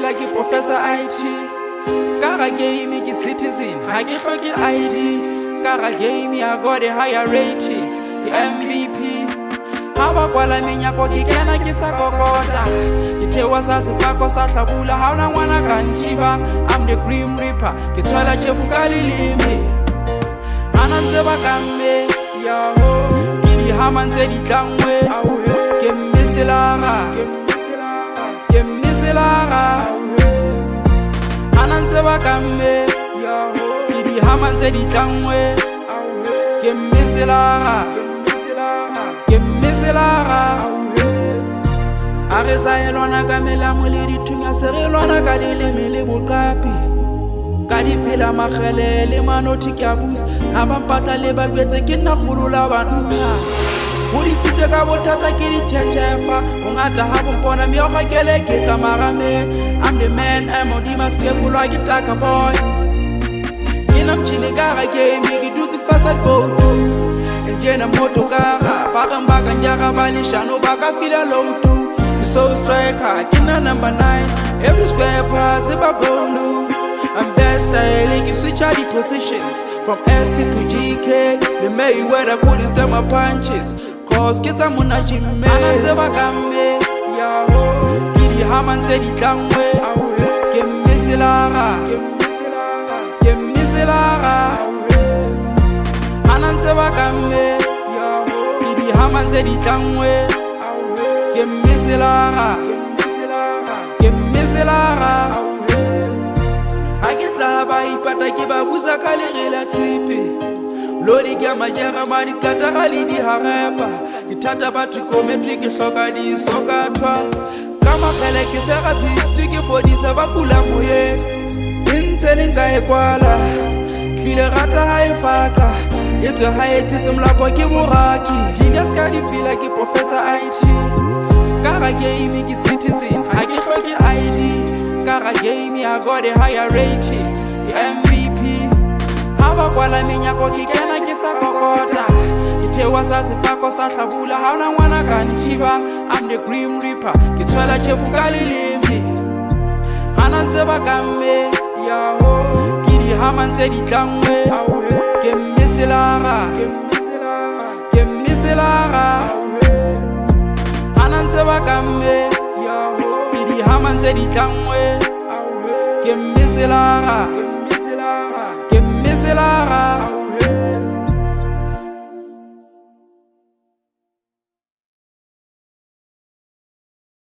like a Professor IT. Kara game ke citizen, ha ke hloke ID. Kara game I got a higher rating, the MVP. Haba kwala menyako ke kena ke sa kokota. Ke thewa sa sefako sa hlabula ha ona ngwana ka nthiba. I'm the Grim Reaper, ke tshwala tjefu ka leleme. Ana ntse ba kambe ya ho, ke di hama ntse di tlangwe. Ke mmeselara, ke mmeselara. Ana ntse ba kambe ya ho, ke di hama ntse di tlangwe. Ke mmeselara, ke mmeselara. A re sa elwana ka melamo le dithunya, se re lwana ka leleme le boqapi. Ka di phela makgele le manothi ke a busa, ha ba mpatla le ba jwetse ke nna kgolo la banna. Ho di fitse ka bothata ke di tjhetjhefa, ho ngata ha bompona meokga kele ke tla marame. I'm the man, I'm on the mask, careful like it like a boy. Ke na mtjhini ka ga game, ke dutse ke fasa botu. Njena moto kara, baka mbaka njaka bali shano baka fila low too. So striker, kina number 9. Every square pass, if I go low. I'm best styling, you switch out the positions from ST to GK. The Mayweather could stem my punches, cause kids are muna jimme. Ananzeba kambe, yaho, kidi hamante di tangwe. Ke mmeselara, ke mmeselara. Ananzeba kambe, yaho, kidi hamante di tangwe. Ke mmeselara, ke mmeselara. Ha ke tla ba ipata ke ba busa ka le rela tshepe. Lodi ke majera ma di katara le di harapa. Ke thata batho kometri ke hloka di sokathwa. Ka makgele ke therapist ke fodisa ba kula moye. Ntse le nka e kwala, hlile rata ha e faka. Etswe ha e tsetse molapo ke boraki. Genius ka di feel like Professor IT. Kara game ke citizen, ha ke hloke ID. Kara game I got a higher rating, the MVP. Haba kwala menyako ke kena ke sa kokota. Ke thewa sa sefako sa hlabula ha ona ngwana ka nthiba. I'm the Grim Reaper, ke tshwala tjefu ka leleme. Ana ntse ba kambe ya ho, ke di hama ntse di tlangwe. Ke mmeselara, ke mmeselara. Ana ntse ba kambe ya ho, ke di hama ntse di tlangwe. Ke mmeselara.